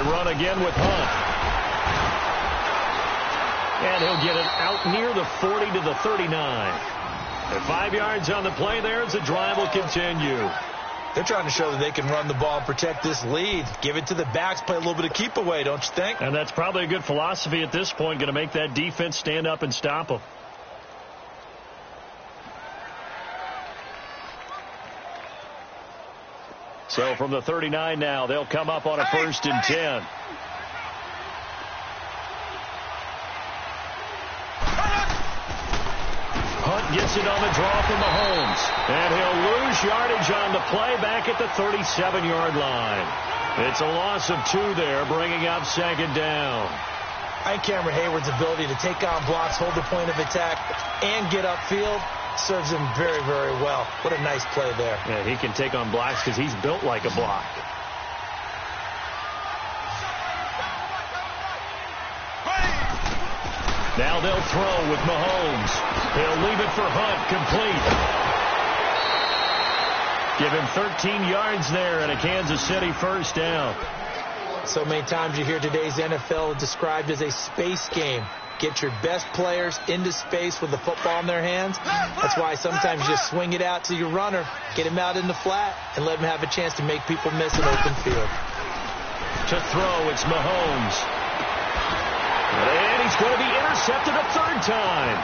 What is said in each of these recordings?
run again with Hunt. And he'll get it out near the 40 to the 39. And 5 yards on the play there as the drive will continue. They're trying to show that they can run the ball and protect this lead. Give it to the backs, play a little bit of keep away, don't you think? And that's probably a good philosophy at this point, going to make that defense stand up and stop them. So from the 39 now, they'll come up on a 1st and 10. Hunt gets it on the draw from Mahomes. And he'll lose yardage on the play back at the 37-yard line. It's a loss of 2 there, bringing up 2nd down. I think Cameron Hayward's ability to take on blocks, hold the point of attack, and get upfield serves him very, very well. What a nice play there. Yeah, he can take on blocks because he's built like a block. Now they'll throw with Mahomes. He'll leave it for Hunt, complete. Give him 13 yards there and a Kansas City 1st down. So many times you hear today's NFL described as a space game. Get your best players into space with the football in their hands. That's why sometimes you just swing it out to your runner, get him out in the flat, and let him have a chance to make people miss an open field. To throw, it's Mahomes. And he's going to be intercepted a 3rd time.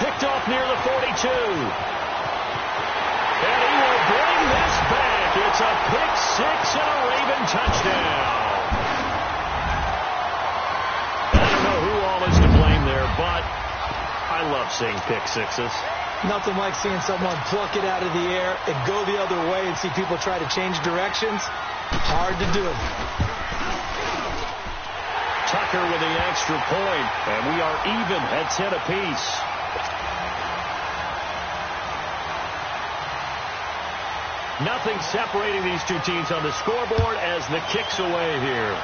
Picked off near the 42. And he will bring this back. It's a pick 6 and a Raven touchdown. I don't know who all is to blame there, but I love seeing pick 6s. Nothing like seeing someone pluck it out of the air and go the other way and see people try to change directions. Hard to do. Tucker with the extra point, and we are even at 10 apiece. Nothing separating these two teams on the scoreboard as the kick's away here.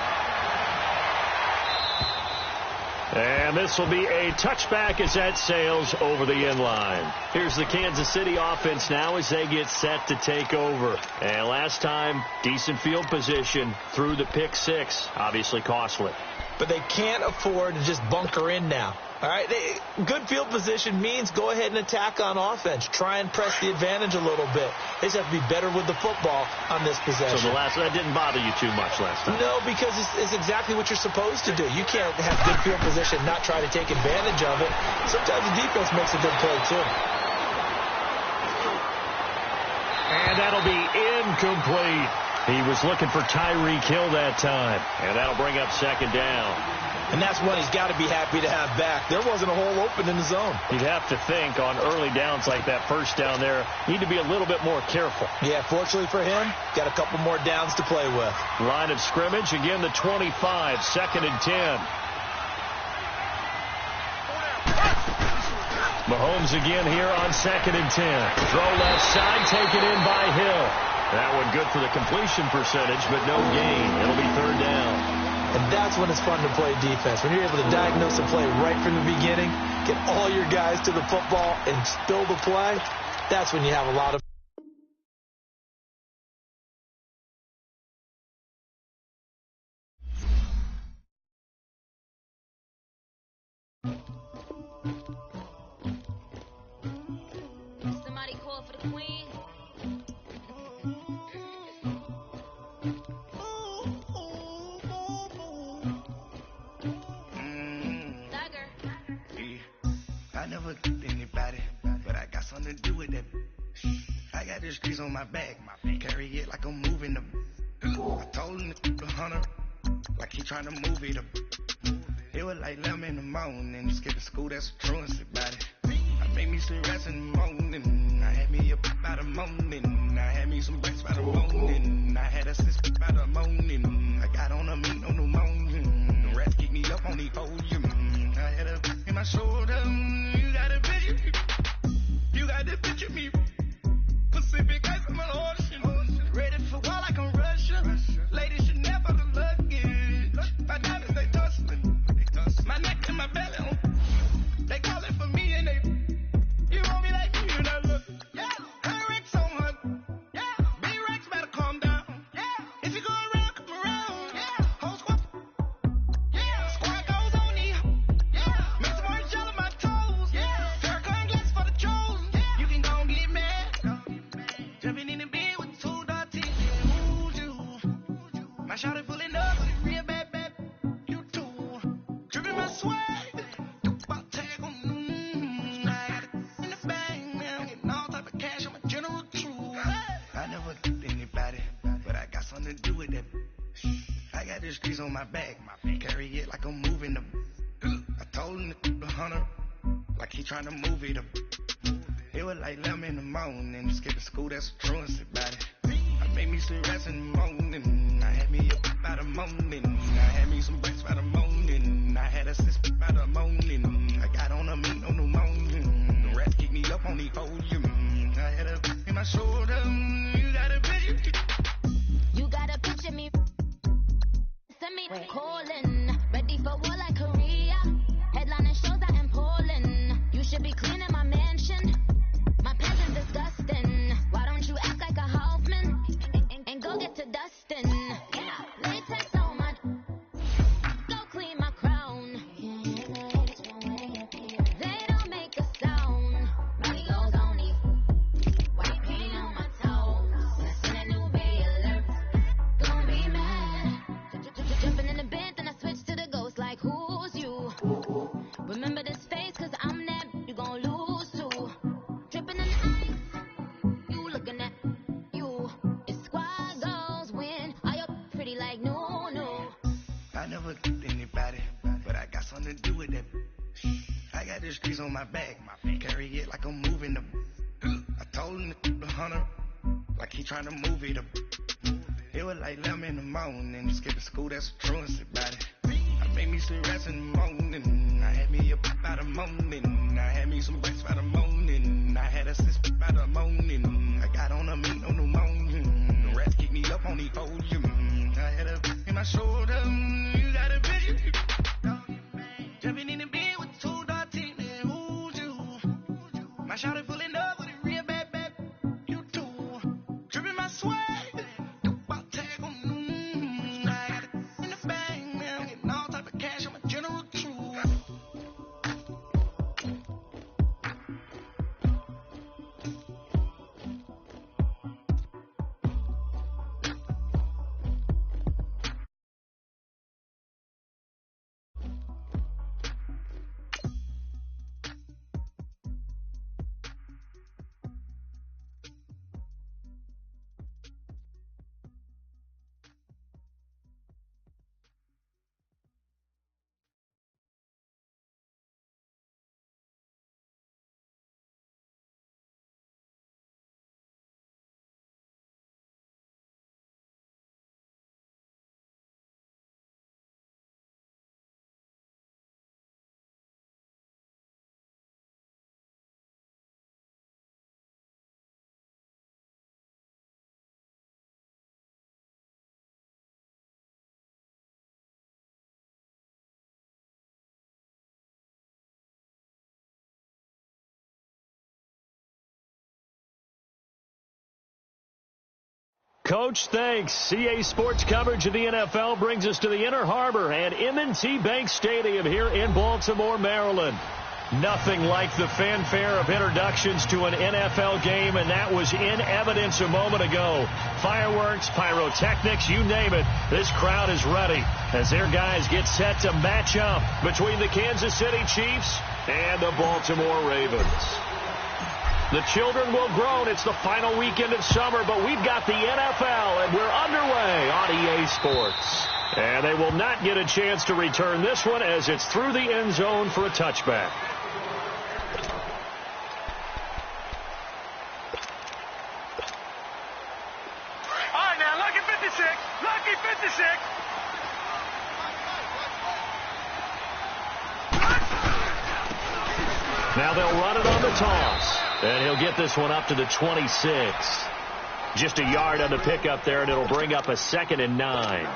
And this will be a touchback as that sails over the end line. Here's the Kansas City offense now as they get set to take over. And last time, decent field position through the pick 6, obviously costly. But they can't afford to just bunker in now. All right, good field position means go ahead and attack on offense. Try and press the advantage a little bit. They just have to be better with the football on this possession. So that didn't bother you too much last time? No, because it's exactly what you're supposed to do. You can't have good field position and not try to take advantage of it. Sometimes the defense makes a good play, too. And that'll be incomplete. He was looking for Tyreek Hill that time. And that'll bring up 2nd down. And that's one he's got to be happy to have back. There wasn't a hole open in the zone. You'd have to think on early downs like that 1st down there, need to be a little bit more careful. Yeah, fortunately for him, got a couple more downs to play with. Line of scrimmage, again the 25, 2nd and 10. Mahomes again here on 2nd and 10. Throw left side, taken in by Hill. That one good for the completion percentage, but no gain. It'll be 3rd down. And that's when it's fun to play defense. When you're able to diagnose a play right from the beginning, get all your guys to the football and spill the play, that's when you have a lot of Somebody call for the queen. Anybody, but I got something to do with that. I got the streets on my back, carry it like I'm moving them. I told him to 100, like he trying to move it up. It was like 11 in the morning, skipping school, that's a truancy about it. I made me some rest in the morning, I had me a pop by the morning, I had me some breaks by the morning, I had a sister by the morning, I got on a meat on the morning, the rats keep me up on the podium, I had a in my shoulder. You got to picture me. Pacific ice on my ocean. Ready for war like I'm Russia. Ladies should never the luggage. My diamonds, they tussling. My neck and my belly. They call it for me and they. You want me like you, know, look. Yeah. Her Rex on her. Yeah. B-Rex better calm down. Yeah. If you go around, come around. Yeah. Whole swag. About tag on. I got it in the bag now. Getting all type of cash. I'm a general too. I never did anybody, but I got something to do with that. I got the streets on my back. Carry it like I'm moving them. I told him to 100, like he trying to move it up. It was like 11 in the morning. Skipping school, that's a truancy about it. I made me some rest in the morning. I had me up by the morning. I had me some breakfast by the morning. I had a sip by the morning. I got on a meat on the morning. The rats keep me up on the podium. I had a in my shoulder. You got a picture. You got a picture me. Send me calling. Ready for war like Korea. Headlining shows out in Poland. You should be cleaning my mansion. My pants is disgusting. Why don't you act like a Hoffman and go get to Dustin? Yeah, latex on my. Go clean my crown. They don't make a sound. Money goes on these. White paint on my toes. That's in a new bay alert. Gonna be mad. Jumping in the bed, then I switch to the ghost like who's you? Remember this face, cause I'm that you gon' lose too. Dripping in ice, you looking at you. It's squad goals win. Are you pretty like no? I never did anybody, but I got something to do with that. I got the streets on my back. Carry it like I'm moving them. I told him to 100, like he trying to move it up. It was like 11 in the morning. Skipping school, that's a truancy about it. I made me some rest in the morning. I had me up by the morning. I had me some breakfast by the morning. I had a sip by the morning. I got on a meat on the morning. The rats keep me up on the podium. I had a in my shoulder. You got a picture. Jumping in the bed with 2 dark teeth. Who's you? My shawty pulling up with a real bad. You too. Dripping my swag. About tag on. I got it in the bag now. Getting all type of cash. I'm a general too. Coach, thanks. CA Sports coverage of the NFL brings us to the Inner Harbor and M&T Bank Stadium here in Baltimore, Maryland. Nothing like the fanfare of introductions to an NFL game, and that was in evidence a moment ago. Fireworks, pyrotechnics, you name it. This crowd is ready as their guys get set to match up between the Kansas City Chiefs and the Baltimore Ravens. The children will groan. It's the final weekend of summer, but we've got the NFL, and we're underway on EA Sports. And they will not get a chance to return this one as it's through the end zone for a touchback. All right, now, lucky 56. Lucky 56. Now they'll run it on the toss. And he'll get this one up to the 26. Just a yard on the pickup there, and it'll bring up a 2nd and 9.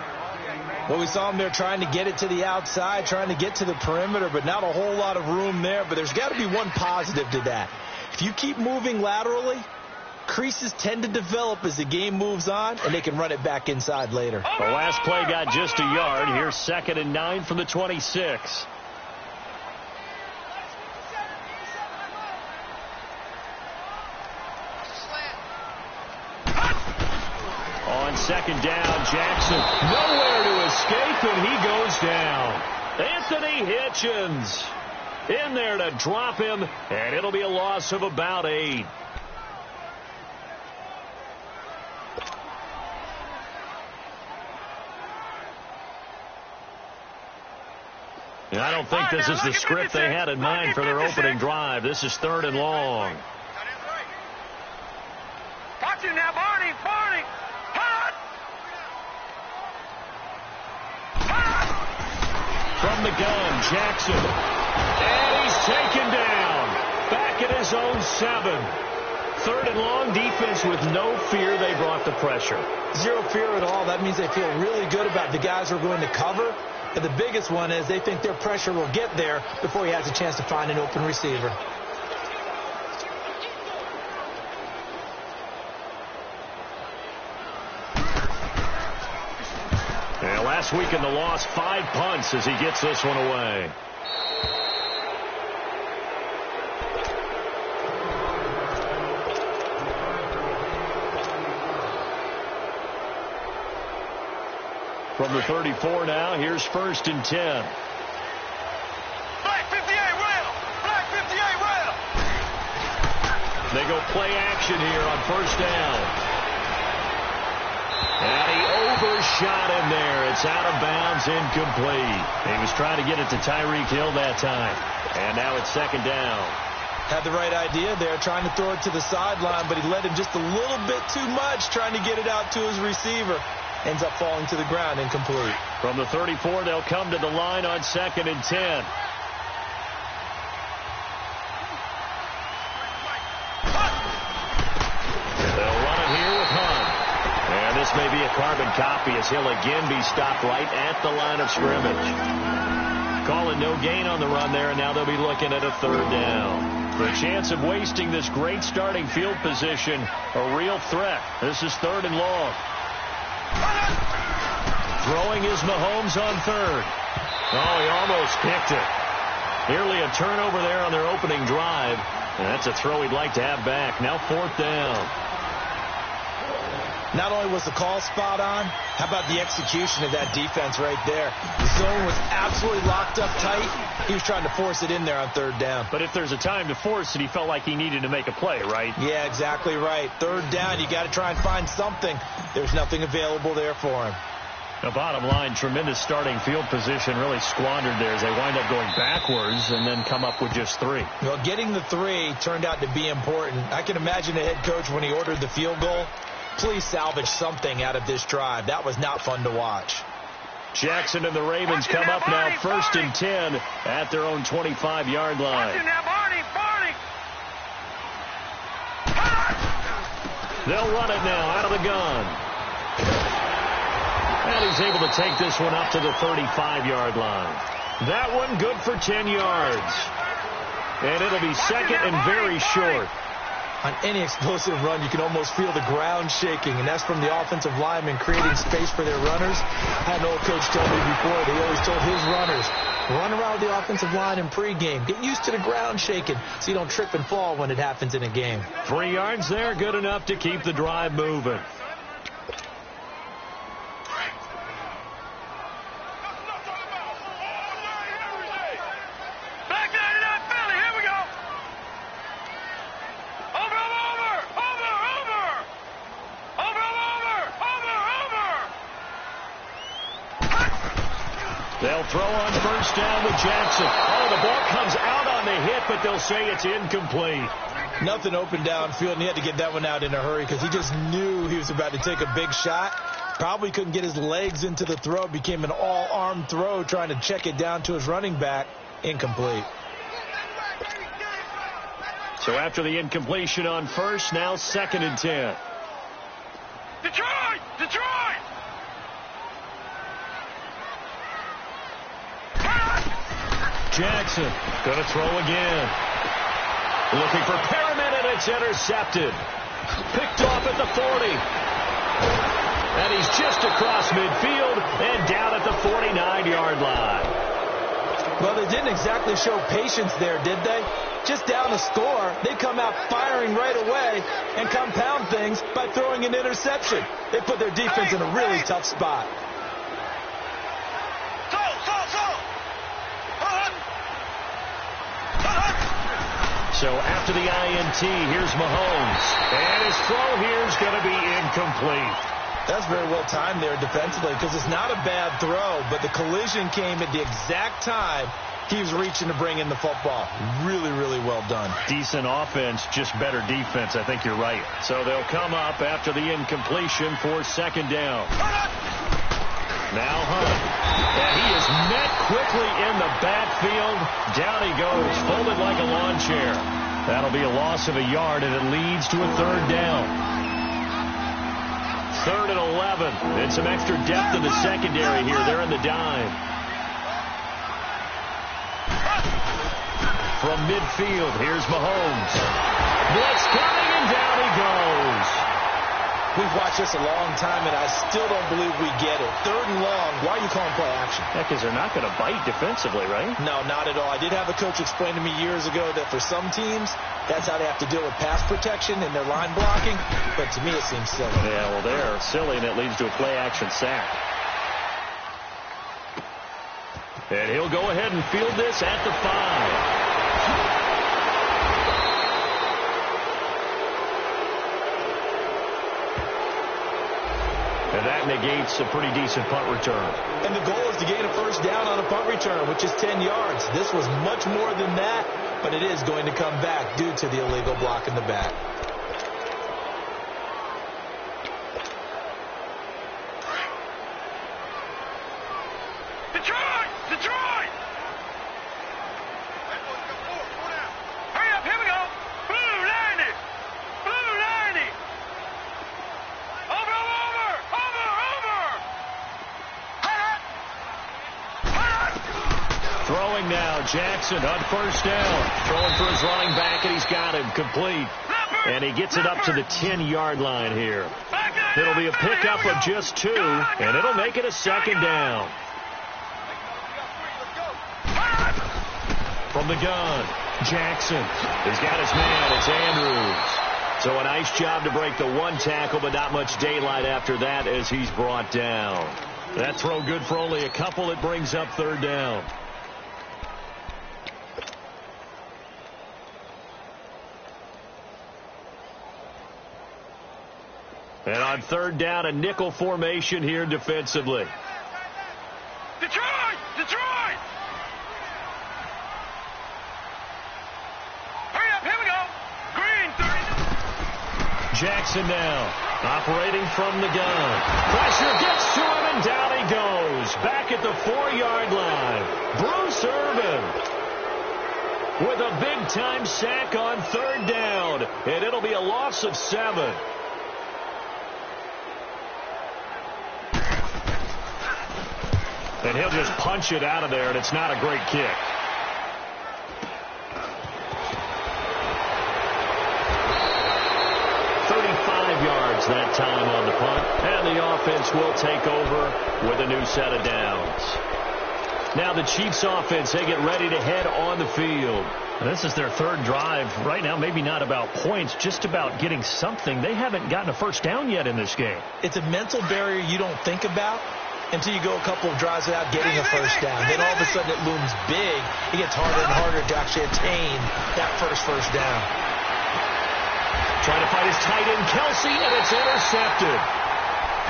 Well, we saw him there trying to get it to the outside, trying to get to the perimeter, but not a whole lot of room there. But there's got to be one positive to that. If you keep moving laterally, creases tend to develop as the game moves on, and they can run it back inside later. The last play got just a yard. Here's 2nd and 9 from the 26. On 2nd down, Jackson nowhere to escape, and he goes down. Anthony Hitchens in there to drop him, and it'll be a loss of about 8. I don't think this is the script they had in mind for their opening drive. This is 3rd and long. Watch it now, Barney. Hot! From the gun, Jackson. And he's taken down. Back at his own 7. 3rd and long, defense with no fear. They brought the pressure. Zero fear at all. That means they feel really good about the guys who are going to cover. And the biggest one is they think their pressure will get there before he has a chance to find an open receiver. And last week in the loss, 5 punts as he gets this one away. From the 34 now, here's 1st and 10. Black 58 rail! Black 58 rail! They go play action here on 1st down. And he overshot him there. It's out of bounds, incomplete. He was trying to get it to Tyreek Hill that time. And now it's 2nd down. Had the right idea there, trying to throw it to the sideline, but he led him just a little bit too much, trying to get it out to his receiver. Ends up falling to the ground, incomplete. From the 34, they'll come to the line on 2nd and 10. They'll run it here with Hunt. And this may be a carbon copy as he'll again be stopped right at the line of scrimmage. Calling no gain on the run there, and now they'll be looking at a 3rd down. The chance of wasting this great starting field position, a real threat. This is 3rd and long. Throwing is Mahomes on 3rd. Oh, he almost picked it. Nearly a turnover there on their opening drive. And that's a throw he'd like to have back. Now 4th down. Not only was the call spot on, how about the execution of that defense right there? The zone was absolutely locked up tight. He was trying to force it in there on 3rd down. But if there's a time to force it, he felt like he needed to make a play, right? Yeah, exactly right. 3rd down, you got to try and find something. There's nothing available there for him. The bottom line, tremendous starting field position really squandered there as they wind up going backwards and then come up with just 3. Well, getting the 3 turned out to be important. I can imagine the head coach when he ordered the field goal. Please salvage something out of this drive. That was not fun to watch. Jackson and the Ravens come up now 1st and 10 at their own 25-yard line. They'll run it now out of the gun. And he's able to take this one up to the 35-yard line. That one good for 10 yards. And it'll be 2nd and very short. On any explosive run, you can almost feel the ground shaking, and that's from the offensive linemen creating space for their runners. I had an old coach tell me before, they always told his runners, run around the offensive line in pregame. Get used to the ground shaking so you don't trip and fall when it happens in a game. 3 yards there, good enough to keep the drive moving. They'll throw on 1st down with Jackson. Oh, the ball comes out on the hit, but they'll say it's incomplete. Nothing open downfield, and he had to get that one out in a hurry because he just knew he was about to take a big shot. Probably couldn't get his legs into the throw. Became an all-arm throw trying to check it down to his running back. Incomplete. So after the incompletion on 1st, now 2nd and 10. Detroit! Detroit! Jackson going to throw again. Looking for Perriman, and it's intercepted. Picked off at the 40. And he's just across midfield and down at the 49-yard line. Well, they didn't exactly show patience there, did they? Just down a score, they come out firing right away and compound things by throwing an interception. They put their defense in a really tough spot. So after the INT, here's Mahomes. And his throw here is going to be incomplete. That's very well timed there defensively because it's not a bad throw, but the collision came at the exact time he was reaching to bring in the football. Really, really well done. Decent offense, just better defense. I think you're right. So they'll come up after the incompletion for second down. Now Hunt. And he is met quickly in the backfield. Down he goes, folded like a lawn chair. That'll be a loss of a yard, and it leads to a third down. 3rd and 11. And some extra depth in the secondary here. They're in the dime. From midfield, here's Mahomes. Blitz coming, and down he goes. We've watched this a long time, and I still don't believe we get it. 3rd and long. Why are you calling play action? Yeah, because they're not going to bite defensively, right? No, not at all. I did have a coach explain to me years ago that for some teams, that's how they have to deal with pass protection and their line blocking. But to me, it seems silly. Yeah, well, they're silly, and it leads to a play action sack. And he'll go ahead and field this at the 5. And that negates a pretty decent punt return. And the goal is to gain a first down on a punt return, which is 10 yards. This was much more than that, but it is going to come back due to the illegal block in the back. Detroit! Detroit! Hurry up, here we go. Blue 90! Blue 90! Over! Throwing now, Jackson on first down. Throwing for his running back, and he's got him complete. And he gets it up to the 10-yard line here. It'll be a pickup of just 2, and it'll make it a second down. From the gun, Jackson. He's got his man. It's Andrews. So a nice job to break the 1 tackle, but not much daylight after that as he's brought down. That throw good for only a couple. It brings up 3rd down. And on 3rd down, a nickel formation here defensively. Detroit! Detroit! Hurry up, here we go. Green 30. Jackson now, operating from the gun. Pressure gets to him, and down he goes. Back at the 4-yard line. Bruce Irvin with a big-time sack on 3rd down. And it'll be a loss of 7. And he'll just punch it out of there, and it's not a great kick. Yards that time on the punt, and the offense will take over with a new set of downs. Now the Chiefs offense, they get ready to head on the field. This is their 3rd drive. Right now, maybe not about points, just about getting something. They haven't gotten a first down yet in this game. It's a mental barrier you don't think about until you go a couple of drives without getting a first down. Then all of a sudden it looms big. It gets harder and harder to actually attain that first down. Trying to fight his tight end, Kelsey, and it's intercepted.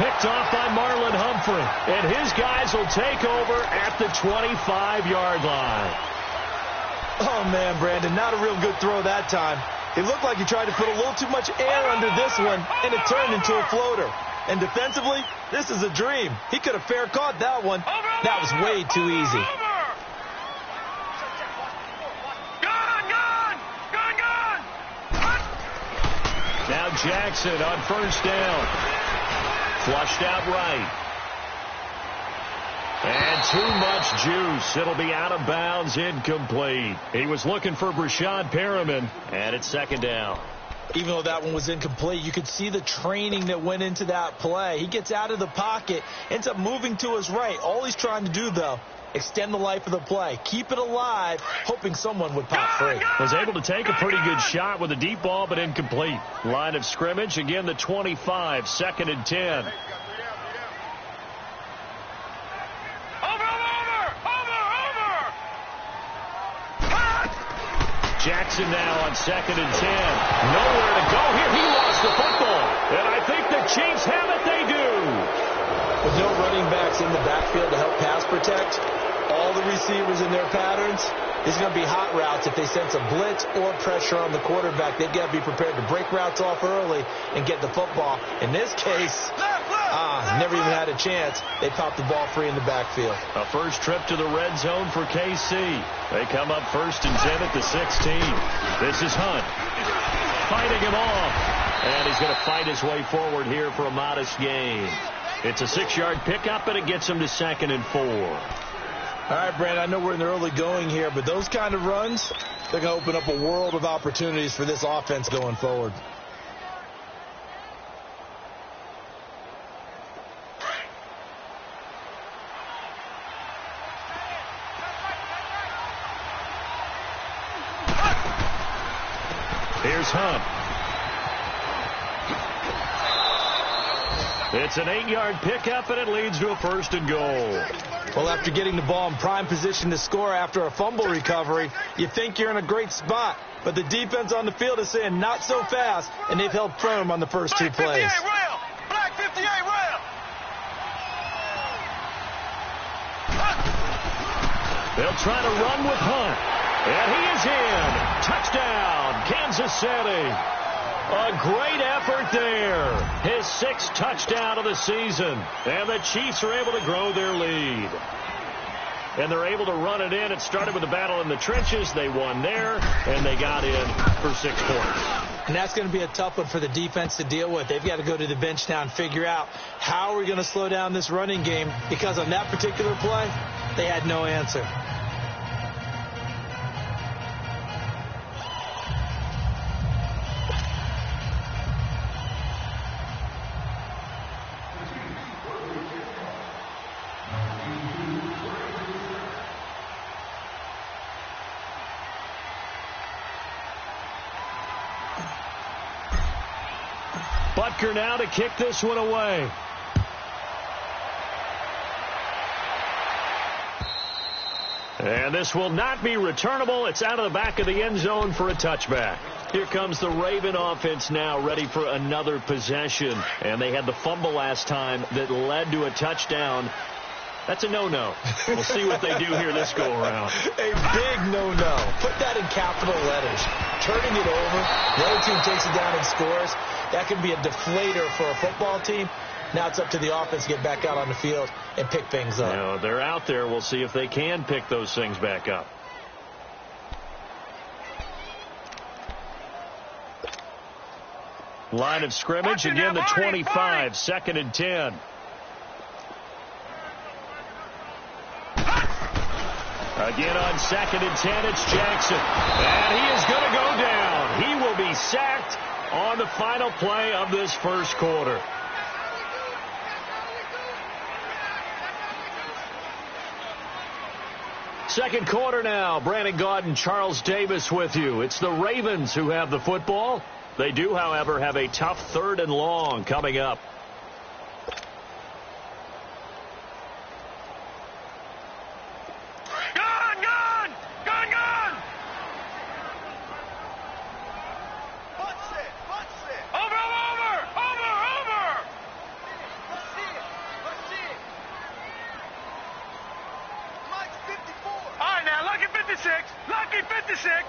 Picked off by Marlon Humphrey. And his guys will take over at the 25-yard line. Oh, man, Brandon, not a real good throw that time. It looked like he tried to put a little too much air under this one, and it turned into a floater. And defensively, this is a dream. He could have fair caught that one. That was way too easy. Now Jackson on first down. Flushed out right. And too much juice. It'll be out of bounds, incomplete. He was looking for Brashad Perriman, and it's 2nd down. Even though that one was incomplete, you could see the training that went into that play. He gets out of the pocket, ends up moving to his right. All he's trying to do, though, extend the life of the play. Keep it alive, hoping someone would pop free. Was able to take a pretty good shot with a deep ball, but incomplete. Line of scrimmage, again the 25, 2nd and 10. Jackson now on 2nd and 10. Nowhere to go here. He lost the football. And I think the Chiefs have it. They do. With no running backs in the backfield to help pass protect, all the receivers in their patterns, these are going to be hot routes. If they sense a blitz or pressure on the quarterback, they've got to be prepared to break routes off early and get the football. In this case, never even had a chance. They popped the ball free in the backfield. A first trip to the red zone for KC. They come up 1st and 10 at the 16. This is Hunt. Fighting him off. And he's going to fight his way forward here for a modest gain. It's a 6-yard pickup, and it gets him to 2nd and 4. All right, Brandon, I know we're in the early going here, but those kind of runs, they're going to open up a world of opportunities for this offense going forward. Here's Hunt. It's an 8-yard pickup, and it leads to a 1st and goal. Well, after getting the ball in prime position to score after a fumble recovery, you think you're in a great spot. But the defense on the field is saying not so fast, and they've held firm on the first 2 plays. Black 58 rail. They'll try to run with Hunt. And he is in. Touchdown, Kansas City. A great effort there. His 6th touchdown of the season. And the Chiefs are able to grow their lead. And they're able to run it in. It started with a battle in the trenches. They won there, and they got in for 6 points. And that's going to be a tough one for the defense to deal with. They've got to go to the bench now and figure out how are we going to slow down this running game, because on that particular play, they had no answer. Butker now to kick this one away. And this will not be returnable. It's out of the back of the end zone for a touchback. Here comes the Raven offense now, ready for another possession. And they had the fumble last time that led to a touchdown. That's a no-no. We'll see what they do here this go-around. A big no-no. Put that in capital letters. Turning it over, the other team takes it down and scores. That can be a deflator for a football team. Now it's up to the offense to get back out on the field and pick things up. You know, they're out there. We'll see if they can pick those things back up. Line of scrimmage, again the 25, 2nd and 10. Again on 2nd and 10, it's Jackson. And he is going to go down. He will be sacked on the final play of this first quarter. Second quarter now. Brandon Gaudin, Charles Davis with you. It's the Ravens who have the football. They do, however, have a tough 3rd and long coming up. Lucky 56.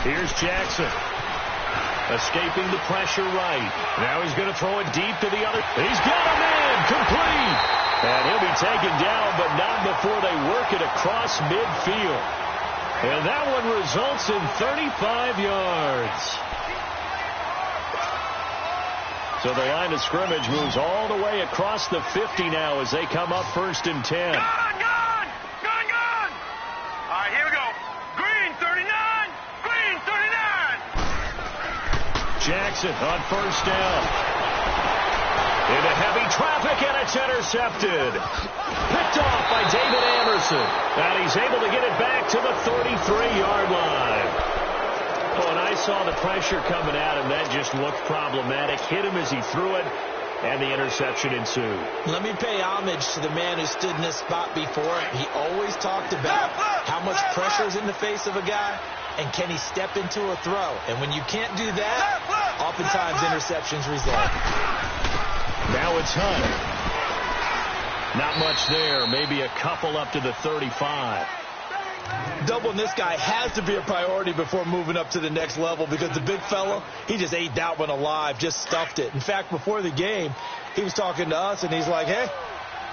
Here's Jackson. Escaping the pressure right. Now he's going to throw it deep to the other. He's got a man. Complete. And he'll be taken down, but not before they work it across midfield. And that one results in 35 yards. So the line of scrimmage moves all the way across the 50 now as they come up 1st and 10. Gone! All right, here we go. Green 39. Green 39. Jackson on 1st down. Into heavy traffic, and it's intercepted. Picked off by David Anderson. And he's able to get it back to the 33-yard line. Oh, and I saw the pressure coming at him. That just looked problematic. Hit him as he threw it. and the interception ensued. Let me pay homage to the man who stood in this spot before. He always talked about how much pressure is in the face of a guy, and can he step into a throw. And when you can't do that, oftentimes interceptions result. Now it's Hunt. Not much there. Maybe a couple up to the 35. Doubling this guy has to be a priority before moving up to the next level, because the big fella, he just ate that one alive, just stuffed it. In fact, before the game, he was talking to us, and he's like, hey,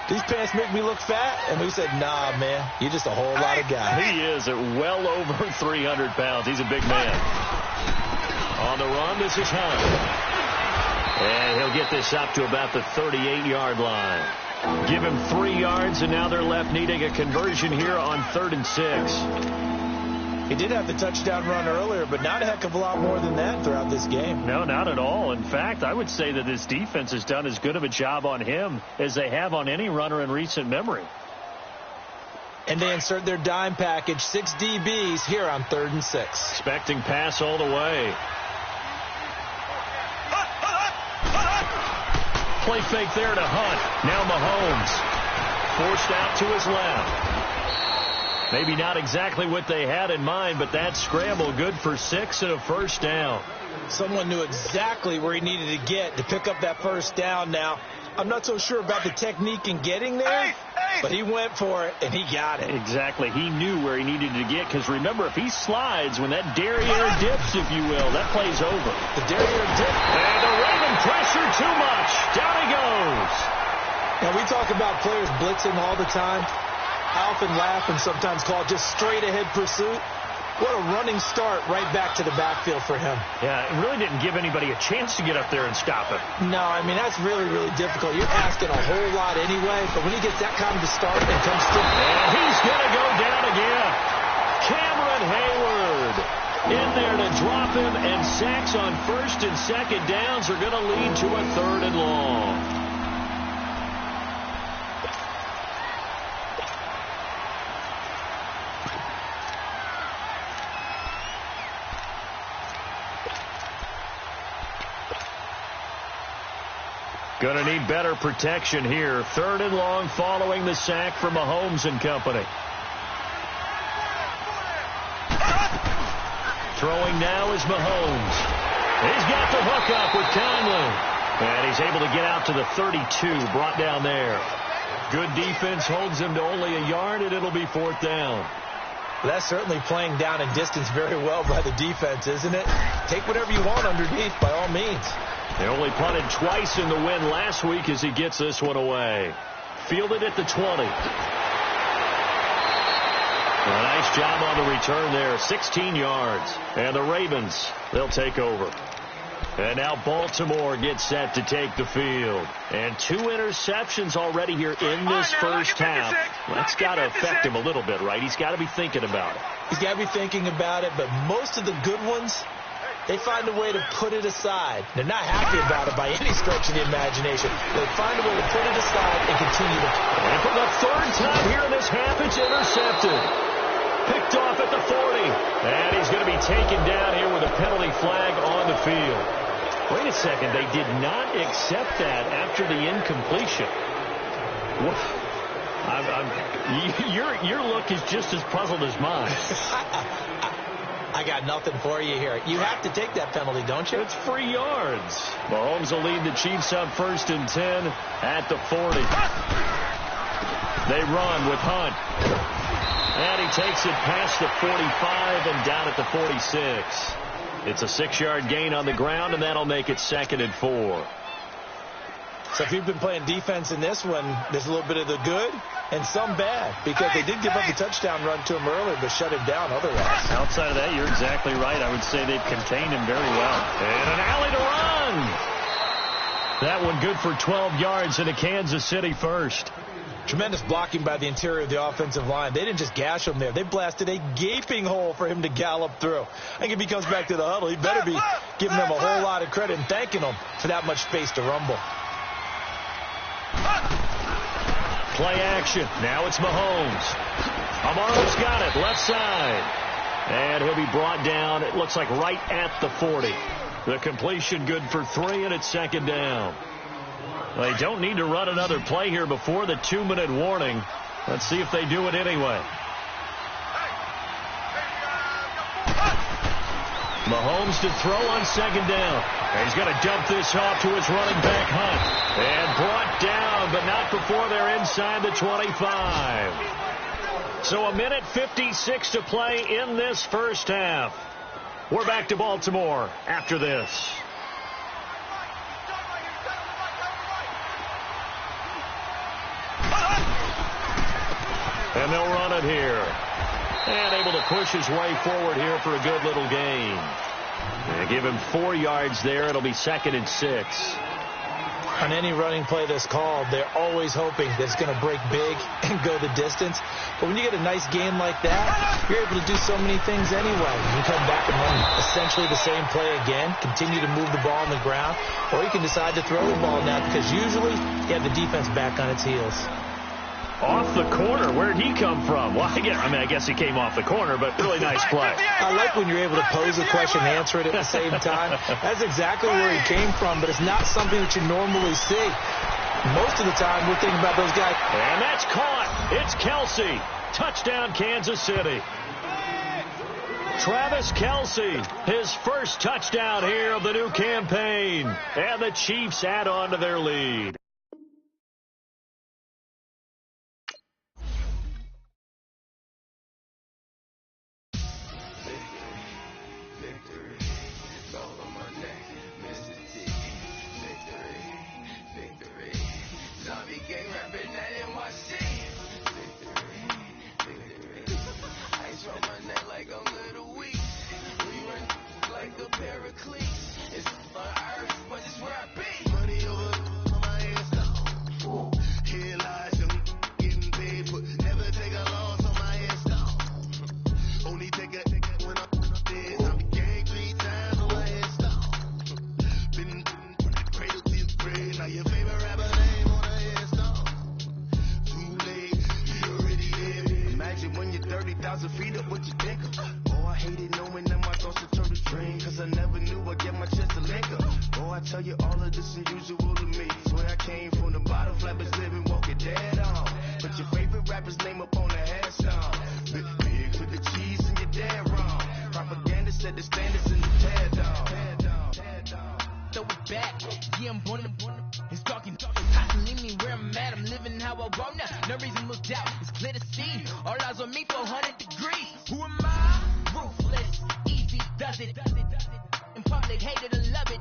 these pants make me look fat? And we said, nah, man, you're just a whole lot of guy. He is at well over 300 pounds. He's a big man. On the run, this is Hunt. And he'll get this up to about the 38-yard line. Give him 3 yards, and now they're left needing a conversion here on 3rd and 6. He did have the touchdown run earlier, but not a heck of a lot more than that throughout this game. No, not at all. In fact, I would say that this defense has done as good of a job on him as they have on any runner in recent memory. And they insert their dime package, 6 DBs here on 3rd and 6. Expecting pass all the way. Play fake there to Hunt. Now Mahomes. Forced out to his left. Maybe not exactly what they had in mind, but that scramble good for 6 and a first down. Someone knew exactly where he needed to get to pick up that first down. Now, I'm not so sure about the technique in getting there, but he went for it, and he got it. Exactly. He knew where he needed to get, because remember, if he slides, when that derriere dips, if you will, that play's over. The derriere dip. And the Raven pressure too much. Down he goes. Now, we talk about players blitzing all the time. I often laugh and sometimes call it just straight-ahead pursuit. What a running start right back to the backfield for him. Yeah, it really didn't give anybody a chance to get up there and stop him. No, I mean, that's really, really difficult. You're asking a whole lot anyway, but when he gets that kind of a start and comes to... And he's going to go down again. Cameron Hayward in there to drop him, and sacks on 1st and 2nd downs are going to lead to a 3rd and long. Going to need better protection here. 3rd and long following the sack from Mahomes and company. Throwing now is Mahomes. He's got the hook up with Conley. And he's able to get out to the 32, brought down there. Good defense holds him to only a yard, and it'll be 4th down. That's certainly playing down in distance very well by the defense, isn't it? Take whatever you want underneath, by all means. They only punted twice in the win last week as he gets this one away. Fielded at the 20. A nice job on the return there. 16 yards. And the Ravens, they'll take over. And now Baltimore gets set to take the field. And 2 interceptions already here in this first half. That's got to affect him a little bit, right? He's got to be thinking about it. He's got to be thinking about it, but most of the good ones, they find a way to put it aside. They're not happy about it by any stretch of the imagination. They find a way to put it aside and continue to. And for the 3rd time here in this half, it's intercepted. Picked off at the 40. And he's going to be taken down here with a penalty flag on the field. Wait a second. They did not accept that after the incompletion. Your look is just as puzzled as mine. I got nothing for you here. You have to take that penalty, don't you? It's 3 yards. Mahomes will lead the Chiefs up 1st and 10 at the 40. They run with Hunt. And he takes it past the 45 and down at the 46. It's a 6-yard gain on the ground, and that'll make it 2nd and 4. So if you've been playing defense in this one, there's a little bit of the good and some bad, because they did give up the touchdown run to him earlier, but shut him down otherwise. Outside of that, you're exactly right. I would say they've contained him very well. And an alley to run. That one good for 12 yards into Kansas City first. Tremendous blocking by the interior of the offensive line. They didn't just gash him there. They blasted a gaping hole for him to gallop through. I think if he comes back to the huddle, he better be giving them a whole lot of credit and thanking them for that much space to rumble. Play action. Now it's Mahomes. Amaro's got it. Left side. And he'll be brought down, it looks like right at the 40. The completion good for 3, and it's 2nd down. They don't need to run another play here before the 2-minute warning. Let's see if they do it anyway. Mahomes to throw on second down. He's going to dump this off to his running back, Hunt. And brought down, but not before they're inside the 25. So 1:56 to play in this first half. We're back to Baltimore after this. And they'll run it here. And able to push his way forward here for a good little gain. And give him 4 yards there. It'll be 2nd and 6. On any running play that's called, they're always hoping that it's going to break big and go the distance. But when you get a nice game like that, you're able to do so many things anyway. You can come back and run essentially the same play again, continue to move the ball on the ground, or you can decide to throw the ball now because usually you have the defense back on its heels. Off the corner. Where'd he come from? Well, I guess he came off the corner, but really nice play. I like when you're able to pose a question and answer it at the same time. That's exactly where he came from, but it's not something that you normally see. Most of the time, we're thinking about those guys. And that's caught. It's Kelsey. Touchdown, Kansas City. Travis Kelsey, his first touchdown here of the new campaign. And the Chiefs add on to their lead.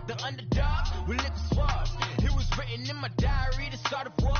The underdog will live the swabs. It was written in my diary to start a war.